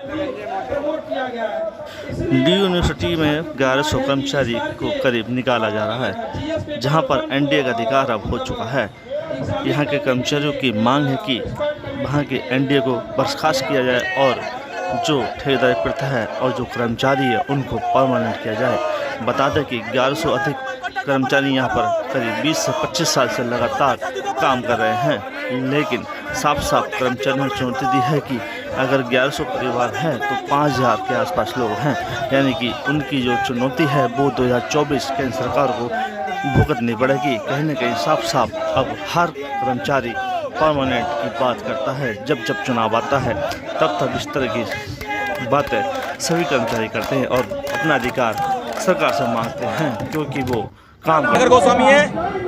D university में 1100 कर्मचारी को करीब निकाला जा रहा है, जहां पर एनडीए का अधिकार अब हो चुका है। यहां के कर्मचारियों की मांग है कि वहां के एनडीए को बर्खास्त किया जाए और जो ठेकेदारी प्रथा है और जो कर्मचारी है उनको परमानेंट किया जाए। बता दें कि 1100 अधिक कर्मचारी यहां पर करीब 20 से 25 साल से लगातार काम कर रहे हैं, लेकिन साफ साफ कर्मचारियों ने चुनौती दी है कि अगर 1100 परिवार हैं तो 5000 के आसपास लोग हैं, यानी कि उनकी जो चुनौती है वो 2024 केंद्र सरकार को भुगतनी पड़ेगी। कहीं न कहीं साफ साफ अब हर कर्मचारी परमानेंट की बात करता है। जब जब चुनाव आता है तब इस तरह की बातें सभी कर्मचारी करते हैं और अपना अधिकार सरकार से मांगते हैं, क्योंकि वो काम नगर गोस्वामी है।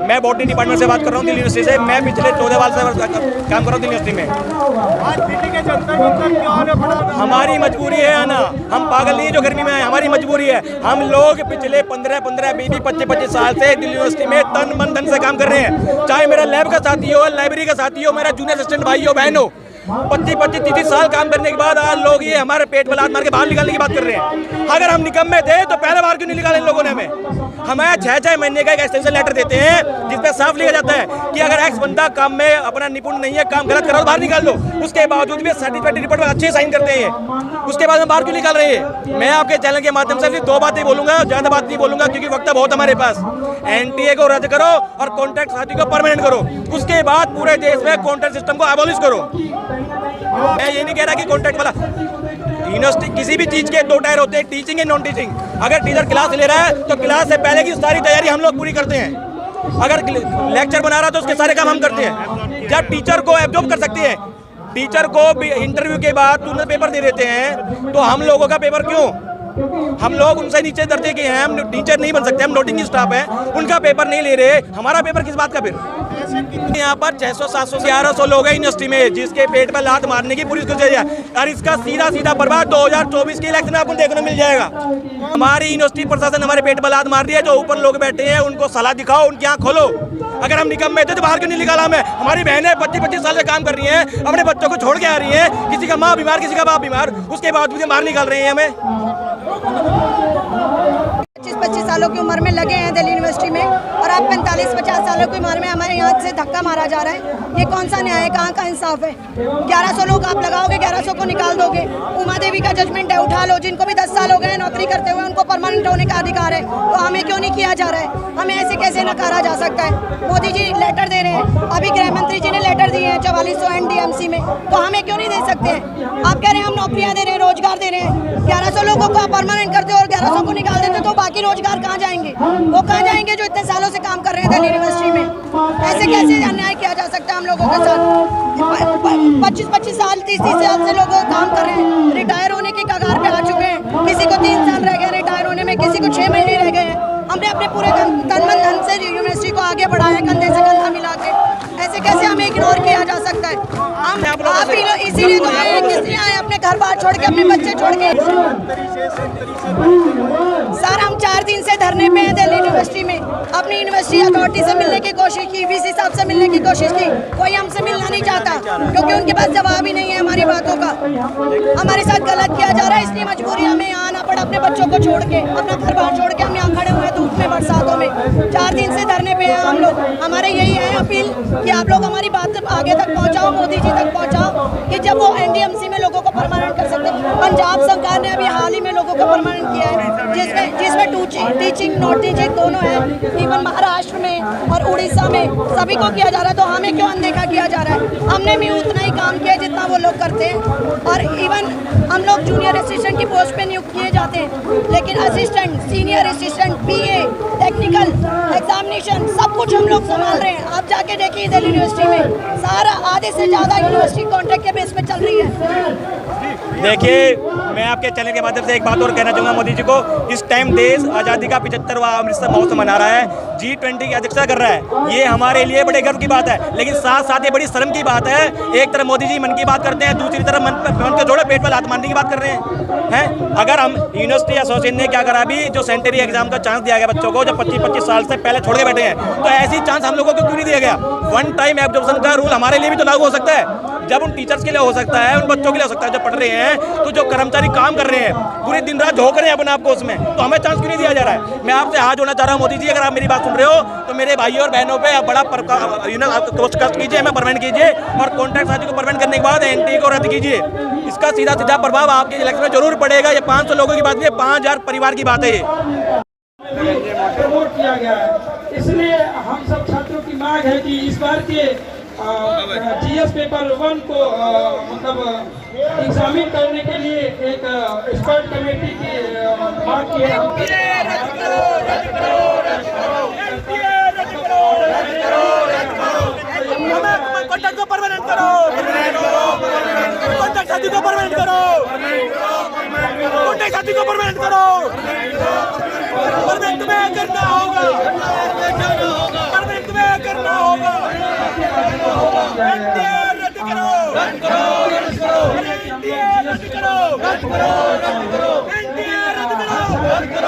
मैं बॉटनी डिपार्टमेंट से बात कर रहा हूँ, दिल्ली यूनिवर्सिटी से। मैं पिछले 14 साल से काम कर रहा हूँ दिल्ली यूनिवर्सिटी में। हमारी मजबूरी है आना, हम पागल नहीं है जो गर्मी में आए, हमारी मजबूरी है। हम लोग पिछले 15, 20, 25 साल से दिल्ली यूनिवर्सिटी में तन मन धन से काम कर रहे हैं। चाहे मेरा लैब का साथी हो, लाइब्रेरी का साथी हो, मेरा जूनियर असिस्टेंट भाई हो, बहन हो, 25, 30 साल काम करने के बाद आज लोग ये हमारे पेट पर लात मार के बाहर निकालने की बात कर रहे हैं। अगर हम निकम्मे थे तो पहले बार क्यों नहीं निकाला इन लोगों ने हमें 6-6 महीने का एक एक्सटेंशन लेटर देते हैं जिसमें साफ लिखा जाता है कि अगर एक्स बंदा काम में अपना निपुण नहीं है, काम गलत करा तो बाहर निकाल दो। उसके बावजूद भी सर्टिफिकेट रिपोर्ट में अच्छे साइन करते हैं, उसके बाद में बाहर क्यों निकाल रहे हैं। मैं आपके चैनल के माध्यम से सिर्फ 2 बातें बोलूंगा, ज्यादा बात नहीं बोलूंगा क्योंकि वक्त बहुत हमारे पास। एनटीए को रद्द करो और कॉन्ट्रैक्ट साथी को परमानेंट करो, उसके बाद पूरे देश में कॉन्ट्रैक्ट सिस्टम को एबॉलिश करो। मैं ये नहीं कह रहा कि कॉन्ट्रैक्ट वाला यूनिवर्सिटी किसी भी चीज के 2 टायर होते हैं, टीचिंग एंड नॉन टीचिंग। अगर टीचर क्लास ले रहा है तो क्लास से पहले की सारी तैयारी हम लोग पूरी करते हैं। अगर लेक्चर बना रहा है तो उसके सारे काम हम करते हैं। जब टीचर को एब्जॉर्ब कर सकते हैं, टीचर को इंटरव्यू के बाद तुरंत पेपर दे देते हैं, तो हम लोगों का पेपर क्यों? हम लोग उनसे नीचे दर्जे के हैं, हम टीचर नहीं बन सकते, हम नोटिंग स्टाफ हैं, उनका पेपर नहीं ले रहे, हमारा पेपर किस बात का? फिर यहाँ पर 600, 700 से 1100 लोग हैं यूनिवर्सिटी में जिसके पेट पर लात मारने की पूरी कोशिश है और इसका सीधा प्रभाव 2024 के इलेक्शन में आपको देखने मिल जाएगा। हमारी यूनिवर्सिटी प्रशासन हमारे पेट पर लात मार रही है। जो ऊपर लोग बैठे हैं उनको सलाह दिखाओ, उनकी आँख खोलो। अगर हम निकम्मे थे तो बाहर क्यों नहीं निकाला हमें? हमारी बहनें 25 साल से काम कर रही हैं, अपने बच्चों को छोड़ के आ रही हैं, किसी का माँ बीमार, किसी का बाप बीमार, उसके बाद भी बाहर निकाल रहे हैं हमें। 25 सालों की उम्र में लगे हैं दिल्ली यूनिवर्सिटी में और आप 45-50 सालों की उम्र में हमारे यहाँ से धक्का मारा जा रहा है। ये कौन सा न्याय है? कहाँ का इंसाफ है? 1100 लोग आप लगाओगे, 1100 को निकाल दोगे। उमा देवी का जजमेंट है, उठा लो। जिनको भी 10 साल हो गए नौकरी करते हुए उनको परमानेंट होने का अधिकार है, तो हमें क्यों नहीं किया जा रहा है? हमें ऐसे कैसे नकारा जा सकता है? मोदी जी लेटर दे रहे हैं, अभी गृह मंत्री जी ने लेटर दिए हैं 4400 एनडीएमसी में, तो हमें क्यों नहीं दे सकते हैं? आप कह रहे हैं हम नौकरियाँ दे रहे हैं, रोजगार दे रहे हैं। 1100 लोगों को आप परमानेंट करते हो और 1100 को निकाल देते तो बाकी रोजगार कहाँ जाएंगे? वो कहाँ जाएंगे जो इतने सालों से काम कर रहे हैं दिल्ली यूनिवर्सिटी में? ऐसे कैसे अन्याय किया जा सकता है हम लोगों के साथ? 25 साल 30 साल से लोग काम कर रहे हैं, रिटायर होने के कगार पे आ चुके हैं। किसी को 3 साल रह गए रिटायर होने में, किसी को 6 महीने रह गए हैं। हमने अपने पूरे तन मन धन से यूनिवर्सिटी को आगे बढ़ाया, कंधे से कंधा मिला के। ऐसे कैसे हमें इग्नोर किया जा सकता है? हम आप ही लोग इसीलिए तो आए, किसलिए आए? अपने घर बार छोड़ के, अपने बच्चे छोड़ के। सर हम 4 दिन से धरने पे हैं दिल्ली यूनिवर्सिटी में। अपनी यूनिवर्सिटी अथॉरिटी से मिलने की कोशिश की, वीसी साहब से मिलने की कोशिश की, कोई हमसे मिलना नहीं चाहता क्योंकि उनके पास जवाब ही नहीं है हमारी बातों का। हमारे साथ गलत किया जा रहा है, इसलिए मजबूरी हमें यहाँ आना पड़ा अपने बच्चों को छोड़ के, अपना घर बार छोड़ के। हम यहाँ खड़े हुए धूप में, बरसातों में 4 दिन से धरने पे हैं हम लोग। हमारे यही है अपील कि आप लोग हमारी बात आगे तक पहुँचाओ, मोदी जी तक पहुँचाओ कि जब वो एनडीएमसी में लोगों को परमानेंट कर सकते। पंजाब सरकार ने अभी हाल ही में लोगों को परमानेंट किया है जिसमें टीचिंग नॉन टीचिंग दोनों है। इवन महाराष्ट्र में और उड़ीसा में सभी को किया जा रहा है, तो हमें क्यों अनदेखा किया जा रहा है? हमने भी उतना ही काम किया जितना वो लोग करते हैं और इवन हम लोग जूनियर असिस्टेंट की पोस्ट पे नियुक्त किए जाते हैं, लेकिन असिस्टेंट, सीनियर असिस्टेंट, पीए, टेक्निकल, एग्जामिनेशन सब कुछ हम लोग संभाल रहे हैं। आप जाके देखिए दिल्ली यूनिवर्सिटी में सारा आधे से ज़्यादा यूनिवर्सिटी कॉन्ट्रैक्ट के बेस पे चल रही है। देखिए मैं आपके चैनल के माध्यम से एक बात और कहना चाहूँगा मोदी जी को। इस टाइम देश आज़ादी का 75वां अमृतसर महोत्सव मना रहा है, G20 की अध्यक्षता कर रहा है। ये हमारे लिए बड़े गर्व की बात है, लेकिन साथ साथ ये बड़ी शर्म की बात है। एक तरफ मोदी जी मन की बात करते हैं, दूसरी तरफ मन के जोड़े पेट पर लात मारने की बात कर रहे हैं। अगर हम यूनिवर्सिटी एसोसिएशन ने क्या करा, अभी जो सेंटरी एग्जाम का चांस दिया गया बच्चों को जो 25 साल से पहले छोड़ के बैठे हैं, तो ऐसी चांस हम लोगों को क्यों नहीं दिया गया? 1 टाइम एब्जॉर्प्शन का रूल हमारे लिए भी तो लागू हो सकता है। जब उन टीचर्स के लिए हो सकता है, उन बच्चों के लिए हो सकता है जो पढ़ रहे हैं, तो जो कर्मचारी काम कर रहे हैं पूरे दिन रात झोंक रहे हैं अपने आप को उसमें, तो हमें चांस क्यों नहीं दिया जा रहा है? मैं आपसे हाथ जोड़ना चाह रहा हूँ मोदी जी, अगर आप मेरी बात सुन रहे हो तो मेरे भाइयों और बहनों पे आप बड़ा कष्ट कीजिए, हमें परमानेंट कीजिए और कॉन्ट्रैक्ट साथी को परमानेंट करने के बाद एनटी को रद्द कीजिए। इसका सीधा सीधा प्रभाव आपके इलेक्शन में जरूर पड़ेगा। ये 500 लोगों की बात नहीं है, 5000 परिवार की बात है ये। प्रमोट किया गया है, इसलिए हम सब छात्रों की मांग है कि इस बार के जीएस पेपर 1 को मतलब एग्जामिन करने के लिए एक एक्सपर्ट कमेटी की मांग की है। कॉन्ट्रैक्ट को परमानेंट करो, कॉन्ट्रैक्ट साथी को परमानेंट करो, कॉन्ट्रैक्ट साथी को परमानेंट करो, परमानेंट में करना होगा, परमानेंट में करना होगा। एनटीआर रद्द करो, एनटीआर रद्द करो, एनटीआर रद्द करो।